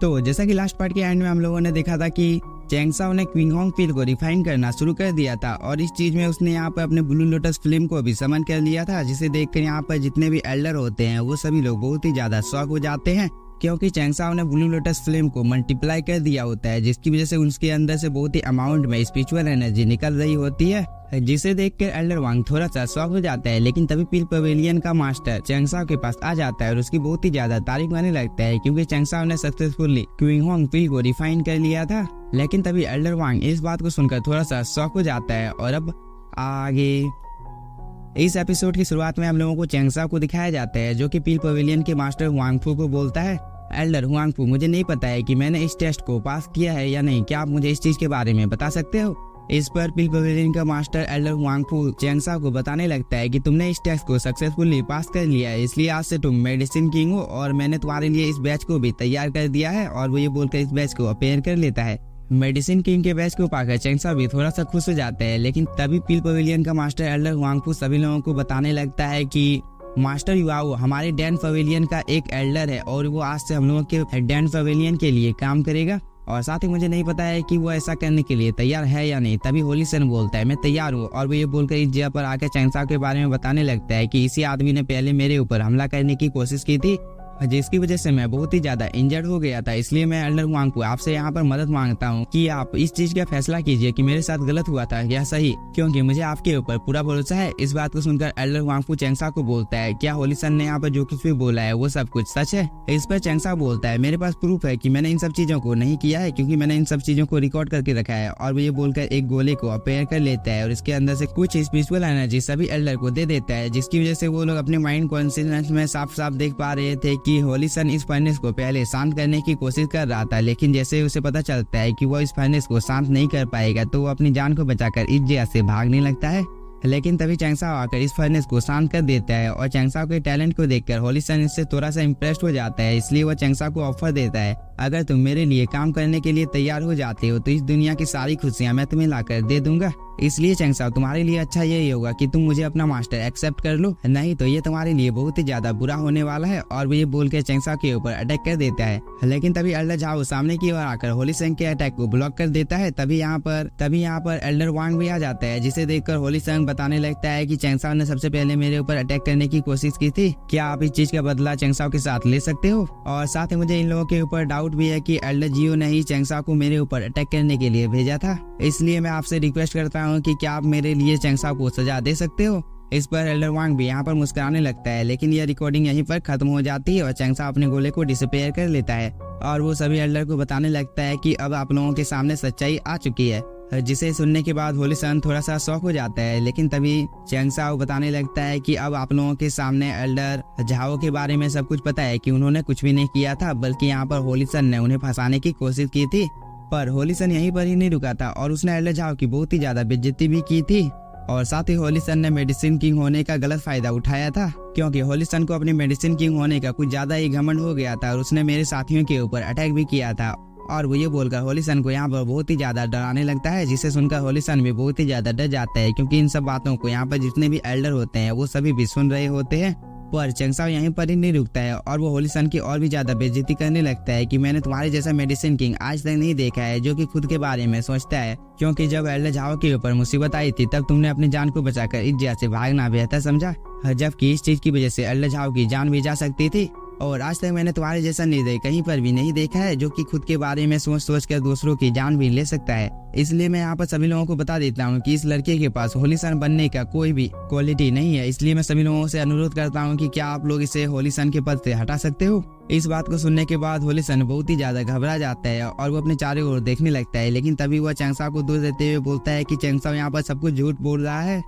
तो जैसा कि लास्ट पार्ट के एंड में हम लोगों ने देखा था कि चैंगसाओ ने क्विंग होंग पील को रिफाइन करना शुरू कर दिया था और इस चीज में उसने यहाँ पर अपने ब्लू लोटस फ्लेम को भी समन कर लिया था, जिसे देखकर यहाँ पर जितने भी एल्डर होते हैं वो सभी लोग बहुत ही ज्यादा शॉक हो जाते हैं, क्योंकि चैंगसाओ ने ब्लू लोटस फ्लेम को मल्टीप्लाई कर दिया होता है, जिसकी वजह से उसके अंदर से बहुत ही अमाउंट में स्पिरिचुअल एनर्जी निकल रही होती है, जिसे देखकर एल्डर वांग थोड़ा सा शॉक हो जाता है। लेकिन तभी पील पवेलियन का मास्टर चैंगसाओ के पास आ जाता है और उसकी बहुत ही ज्यादा तारीफ करने लगता है, क्योंकि चैंगसाओ ने सक्सेसफुली क्विंग होंग पील को रिफाइन कर लिया था। लेकिन तभी एल्डर वांग इस बात को सुनकर थोड़ा सा शॉक हो जाता है। और अब आगे इस एपिसोड की शुरुआत में हम लोगों को चैंगसाओ को दिखाया जाता है, जो कि पील पवेलियन के मास्टर हुआंगफू को बोलता है, एल्डर हुआंगफू, मुझे नहीं पता है कि मैंने इस टेस्ट को पास किया है या नहीं, क्या आप मुझे इस चीज के बारे में बता सकते हो। इस पर पील पवेलियन का मास्टर एल्डर हुआंगफू चैंगसाओ को बताने लगता है कि तुमने इस टेस्ट को सक्सेसफुली पास कर लिया है, इसलिए आज से तुम मेडिसिन किंग हो और मैंने तुम्हारे लिए इस बैच को भी तैयार कर दिया है। और वो ये बोलकर इस बैच को अपेयर कर लेता है। मेडिसिन किंग के बैच को पाकर चैंगसाओ भी थोड़ा सा खुश हो जाता है। लेकिन तभी पील पवेलियन का मास्टर एल्डर हुआंगफू सभी लोगों को बताने लगता है कि मास्टर युआओ हमारे डैन पवेलियन का एक एल्डर है और वो आज से हम लोगों के डैन पवेलियन के लिए काम करेगा, और साथ ही मुझे नहीं पता है कि वो ऐसा करने के लिए तैयार है या नहीं। तभी होली सन बोलता है, मैं तैयार हूँ, और वो ये बोलकर इस जगह पर आकर चैंगसाओ के बारे में बताने लगता है कि इसी आदमी ने पहले मेरे ऊपर हमला करने की कोशिश की थी, जिसकी वजह से मैं बहुत ही ज्यादा इंजर्ड हो गया था। इसलिए मैं एल्डर हुआंगफू आपसे यहाँ पर मदद मांगता हूँ कि आप इस चीज का फैसला कीजिए कि मेरे साथ गलत हुआ था या सही, क्योंकि मुझे आपके ऊपर पूरा भरोसा है। इस बात को सुनकर एल्डर हुआंगफू चैंगसाओ को बोलता है, क्या होली सन ने यहाँ पर जो कुछ भी बोला है वो सब कुछ सच है। इस पर चैंगसाओ बोलता है, मेरे पास प्रूफ है कि मैंने इन सब चीजों को नहीं किया है, क्योंकि मैंने इन सब चीजों को रिकॉर्ड करके रखा है। और वो ये बोलकर एक गोले को अपेयर कर लेता है और इसके अंदर से कुछ स्पिरिचुअल एनर्जी सभी एल्डर को दे देता है, जिसकी वजह से वो लोग अपने माइंड कॉन्शियसनेस में साफ साफ देख पा रहे थे कि होली सन इस फर्नेस को पहले शांत करने की कोशिश कर रहा था। लेकिन जैसे उसे पता चलता है कि वो इस फर्नेस को शांत नहीं कर पाएगा, तो वो अपनी जान को बचाकर इस जगह से भागने लगता है। लेकिन तभी चैंगसाओ आकर इस फर्नेस को शांत कर देता है और चैंगसाओ के टैलेंट को देखकर होली सन इससे थोड़ा सा इम्प्रेस्ड हो जाता है। इसलिए वो चैंगसाओ को ऑफर देता है, अगर तुम मेरे लिए काम करने के लिए तैयार हो जाते हो तो इस दुनिया की सारी खुशियां मैं तुम्हें लाकर दे दूंगा। इसलिए चैंगसाओ तुम्हारे लिए अच्छा यही होगा कि तुम मुझे अपना मास्टर एक्सेप्ट कर लो, नहीं तो ये तुम्हारे लिए बहुत ही ज्यादा बुरा होने वाला है। और वो ये बोल के चैंगसाओ के ऊपर अटैक कर देता है। लेकिन तभी एल्डर झाओ सामने की ओर आकर होली सन के अटैक को ब्लॉक कर देता है। तभी यहाँ पर एल्डर वांग भी आ जाता है, जिसे देखकर होली सन बताने लगता है कि चैंगसाओ ने सबसे पहले मेरे ऊपर अटैक करने की कोशिश की थी, क्या आप इस चीज का बदला चैंगसाओ के साथ ले सकते हो। और साथ ही मुझे इन लोगों के ऊपर डाउट भी है कि एल्डर जियो ने ही चैंगसाओ को मेरे ऊपर अटैक करने के लिए भेजा था, इसलिए मैं आपसे रिक्वेस्ट करता हूँ कि क्या आप मेरे लिए चैंगसाओ को सजा दे सकते हो। इस पर एल्डर वांग भी यहाँ पर मुस्कुराने लगता है। लेकिन यह रिकॉर्डिंग यहीं पर खत्म हो जाती है और चैंगसाओ अपने गोले को डिसअपेयर कर लेता है और वो सभी एल्डर को बताने लगता है कि अब आप लोगों के सामने सच्चाई आ चुकी है, जिसे सुनने के बाद होली सन थोड़ा सा शॉक हो जाता है। लेकिन तभी चैंगसाओ बताने लगता है कि अब आप लोगों के सामने एल्डर झाओ के बारे में सब कुछ पता है कि उन्होंने कुछ भी नहीं किया था, बल्कि यहाँ पर होली सन ने उन्हें फंसाने की कोशिश की थी। पर होली सन यहीं पर ही नहीं रुका था और उसने एल्डर झाओ की बहुत ही ज्यादा बेइज्जती भी की थी। और साथ ही होली सन ने मेडिसिन किंग होने का गलत फायदा उठाया था, क्योंकि होली सन को अपनी मेडिसिन किंग होने का कुछ ज्यादा ही घमंड हो गया था और उसने मेरे साथियों के ऊपर अटैक भी किया था। और वो ये बोलकर होली सन को यहाँ पर बहुत ही ज्यादा डराने लगता है, जिसे सुनकर होली सन भी बहुत ही ज्यादा डर जाता है, क्योंकि इन सब बातों को यहाँ पर जितने भी एल्डर होते हैं वो सभी भी सुन रहे होते हैं। पर चैंगसाओ यहीं पर ही नहीं रुकता है और वो होली सन की और भी ज्यादा बेइज्जती करने लगता है कि मैंने तुम्हारे जैसा मेडिसिन किंग आज तक नहीं देखा है जो कि खुद के बारे में सोचता है, क्योंकि जब एल्डर झाओ के ऊपर मुसीबत आई थी तब तुमने अपनी जान को बचाकर इस जगह से भागना बेहतर समझा, जबकि इस चीज की वजह से एल्डर झाओ की जान भी जा सकती थी। और आज तक मैंने तुम्हारे जैसा निर्दयी कहीं पर भी नहीं देखा है जो कि खुद के बारे में सोच सोच कर दूसरों की जान भी ले सकता है। इसलिए मैं यहाँ पर सभी लोगों को बता देता हूँ कि इस लड़के के पास होली सन बनने का कोई भी क्वालिटी नहीं है। इसलिए मैं सभी लोगों से अनुरोध करता हूँ कि क्या आप लोग इसे होली सन के पद से हटा सकते हो। इस बात को सुनने के बाद होली सन बहुत ही ज्यादा घबरा जाता है और वो अपने चारों ओर देखने लगता है। लेकिन तभी वह चैंगसाओ को दूर देते हुए बोलता है कि चैंगसाओ यहाँ पर सब कुछ झूठ बोल रहा है।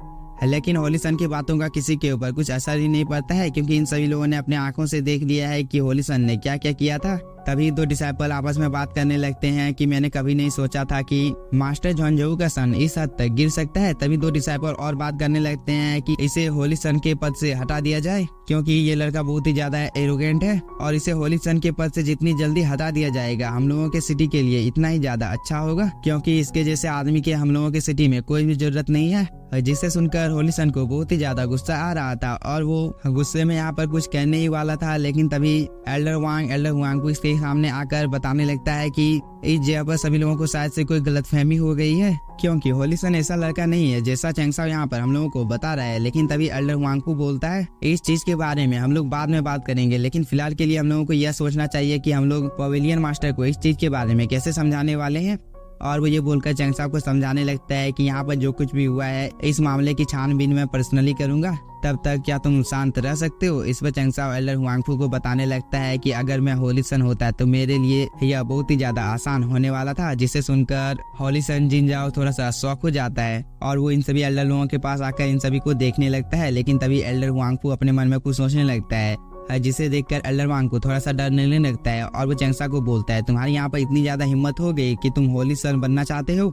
लेकिन होली सन की बातों का किसी के ऊपर कुछ असर ही नहीं पड़ता है, क्योंकि इन सभी लोगों ने अपने आंखों से देख लिया है कि होली सन ने क्या क्या किया था। तभी दो डिसाइपल आपस में बात करने लगते हैं कि मैंने कभी नहीं सोचा था कि मास्टर झोंझोऊ का सन इस हद तक गिर सकता है। तभी दो डिसाइपल और बात करने लगते हैं कि इसे होली सन के पद से हटा दिया जाए, क्योंकि ये लड़का बहुत ही ज्यादा एरोगेंट है और इसे होली सन के पद से जितनी जल्दी हटा दिया जाएगा हम लोगों के सिटी के लिए इतना ही ज्यादा अच्छा होगा, क्योंकि इसके जैसे आदमी के हम लोगों के सिटी में कोई भी जरूरत नहीं है। जिसे सुनकर होली सन को बहुत ही ज्यादा गुस्सा आ रहा था और वो गुस्से में यहाँ पर कुछ कहने ही वाला था। लेकिन तभी एल्डर वांग को इसके के सामने आकर बताने लगता है कि इस जगह पर सभी लोगों को शायद से कोई गलतफहमी हो गई है, क्योंकि होलीसन ऐसा लड़का नहीं है जैसा चैंगसाओ यहाँ पर हम लोगों को बता रहा है। लेकिन तभी एल्डर वांगफू बोलता है इस चीज के बारे में हम लोग बाद में बात करेंगे, लेकिन फिलहाल के लिए हम लोगों को यह सोचना चाहिए कि हम लोग पवेलियन मास्टर को इस चीज के बारे में कैसे समझाने वाले हैं। और वो ये बोलकर चैंगसाओ को समझाने लगता है कि यहाँ पर जो कुछ भी हुआ है इस मामले की छानबीन मैं पर्सनली करूंगा, तब तक क्या तुम शांत रह सकते हो। इस पर चैंगसाओ एल्डर वांगफू को बताने लगता है कि अगर मैं होलीसन होता तो मेरे लिए यह बहुत ही ज्यादा आसान होने वाला था, जिसे सुनकर होलीसन जिनजाओ थोड़ा सा शॉक हो जाता है और वो इन सभी एल्डर लोगों के पास आकर इन सभी को देखने लगता है। लेकिन तभी एल्डर वांगफू अपने मन में कुछ सोचने लगता है, जिसे देखकर एल्डर वांग को थोड़ा सा डर लगने लगता है और वो चैंगसाओ को बोलता है तुम्हारी यहाँ पर इतनी ज्यादा हिम्मत हो गई कि तुम होलीसन बनना चाहते हो।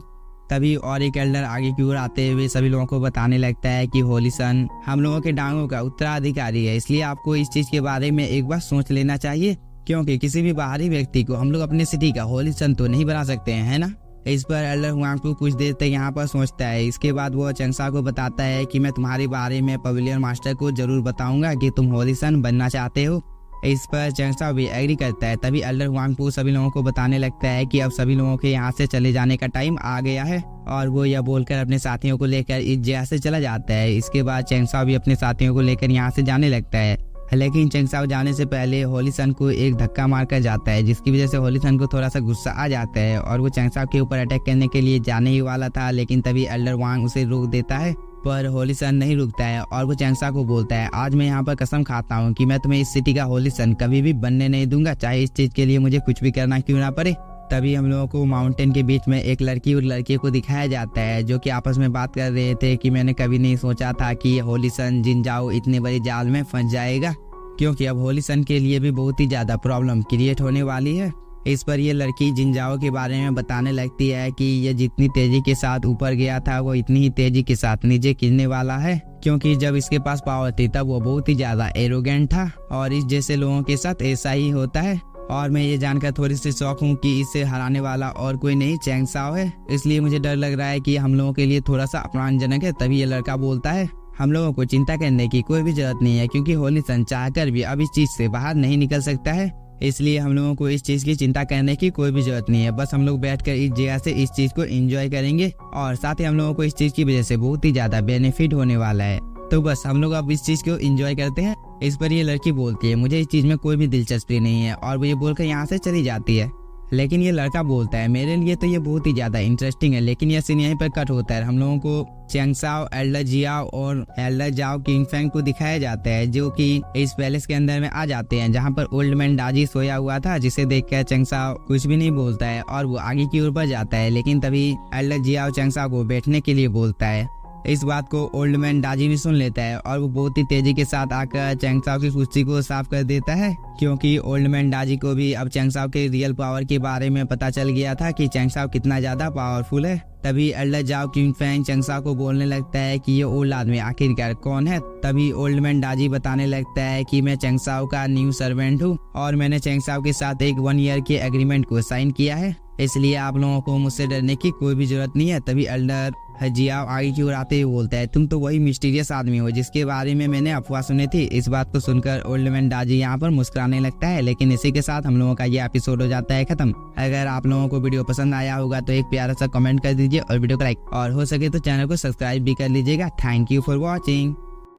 तभी और एक एल्डर आगे की ओर आते हुए सभी लोगों को बताने लगता है कि होलीसन हम लोगों के डांगों का उत्तराधिकारी है, इसलिए आपको इस चीज के बारे में एक बार सोच लेना चाहिए, क्योंकि किसी भी बाहरी व्यक्ति को हम लोग अपने सिटी का होलीसन तो नहीं बना सकते हैं, है ना। इस पर एल्डर वांगफू कुछ देर तक यहाँ पर सोचता है। इसके बाद वो चैंगसाओ को बताता है कि मैं तुम्हारे बारे में पवेलियन मास्टर को जरूर बताऊंगा कि तुम होलीसन बनना चाहते हो। इस पर चैंगसाओ भी एग्री करता है। तभी एल्डर वांगफू सभी लोगों को बताने लगता है कि अब सभी लोगों के यहाँ से चले जाने का टाइम आ गया है और वो यह बोलकर अपने साथियों को लेकर इस जगह से चला जाता है। इसके बाद चैंगसाओ भी अपने साथियों को लेकर यहाँ से जाने लगता है, लेकिन चैंगसाओ जाने से पहले होलीसन को एक धक्का मारकर जाता है, जिसकी वजह से होलीसन को थोड़ा सा गुस्सा आ जाता है और वो चैंगसाओ के ऊपर अटैक करने के लिए जाने ही वाला था। लेकिन तभी एल्डर वांग उसे रोक देता है, पर होलीसन नहीं रुकता है और वो चैंगसाओ को बोलता है आज मैं यहाँ पर कसम खाता हूँ कि मैं तुम्हें इस सिटी का होलीसन कभी भी बनने नहीं दूंगा, चाहे इस चीज के लिए मुझे कुछ भी करना क्यों ना पड़े। तभी हम लोगों को माउंटेन के बीच में एक लड़की और लड़के को दिखाया जाता है, जो कि आपस में बात कर रहे थे कि मैंने कभी नहीं सोचा था कि होलीसन जिनजाओ इतने बड़े जाल में फंस जाएगा, क्योंकि अब होलीसन के लिए भी बहुत ही ज्यादा प्रॉब्लम क्रिएट होने वाली है। इस पर ये लड़की जिनजाओ के बारे में बताने लगती है कि ये जितनी तेजी के साथ ऊपर गया था वो इतनी ही तेजी के साथ नीचे गिरने वाला है, क्योंकि जब इसके पास पावर थी तब वो बहुत ही ज्यादा एरोगेंट था और इस जैसे लोगों के साथ ऐसा ही होता है। और मैं ये जानकर थोड़ी सी शौक हूँ कि इसे हराने वाला और कोई नहीं चैंगसाओ है, इसलिए मुझे डर लग रहा है कि हम लोगों के लिए थोड़ा सा अपमानजनक है। तभी ये लड़का बोलता है हम लोगों को चिंता करने की कोई भी जरूरत नहीं है, क्योंकि होलीसन चाहकर भी अब इस चीज से बाहर नहीं निकल सकता है, इसलिए हम लोगों को इस चीज की चिंता करने की कोई भी जरूरत नहीं है। बस हम लोग बैठकर इस जगह से इस चीज को एंजॉय करेंगे और साथ ही हम लोगों को इस चीज की वजह से बहुत ही ज्यादा बेनिफिट होने वाला है, तो बस हम लोग अब इस चीज को एंजॉय करते हैं। इस पर ये लड़की बोलती है मुझे इस चीज में कोई भी दिलचस्पी नहीं है और वो ये बोलकर यहाँ से चली जाती है। लेकिन ये लड़का बोलता है मेरे लिए तो ये बहुत ही ज्यादा इंटरेस्टिंग है। लेकिन यह सीन यहीं पर कट होता है। हम लोगों को चैंगसाओ, एल्डर जियाओ और एल्डर जाओ किंगफेंग को दिखाया जाता है, जो कि इस पैलेस के अंदर में आ जाते हैं, जहाँ पर ओल्ड मैन दाजी सोया हुआ था, जिसे देखकर चैंगसाओ कुछ भी नहीं बोलता है और वो आगे की ओर बढ़ जाता है। लेकिन तभी एल्डर जियाओ चैंगसाओ को बैठने के लिए बोलता है। इस बात को ओल्ड मैन दाजी भी सुन लेता है और वो बहुत ही तेजी के साथ आकर चैंगसाओ की कुर्सी को साफ कर देता है, क्योंकि ओल्ड मैन दाजी को भी अब चैंगसाओ के रियल पावर के बारे में पता चल गया था कि चैंगसाओ कितना ज्यादा पावरफुल है। तभी एल्डर जाओ किंगफेंग चैंगसाओ को बोलने लगता है कि ये ओल्ड आदमी आखिरकार कौन है। तभी ओल्ड मैन दाजी बताने लगता है कि मैं चैंगसाओ का न्यू सर्वेंट हूँ और मैंने चैंगसाओ के साथ एक 1 ईयर के एग्रीमेंट को साइन किया है, इसलिए आप लोगों को मुझसे डरने की कोई भी जरूरत नहीं है। तभी एल्डर जियाओ आगे की ओर आते हुए बोलता है तुम तो वही मिस्टीरियस आदमी हो जिसके बारे में मैंने अफवाह सुनी थी। इस बात को सुनकर ओल्ड मैन दाजी यहाँ पर मुस्कुराने लगता है। लेकिन इसी के साथ हम लोगों का ये एपिसोड हो जाता है खत्म। अगर आप लोगों को वीडियो पसंद आया होगा तो एक प्यारा सा कमेंट कर दीजिए और वीडियो को लाइक, और हो सके तो चैनल को सब्सक्राइब भी कर लीजिएगा। Thank you for watching.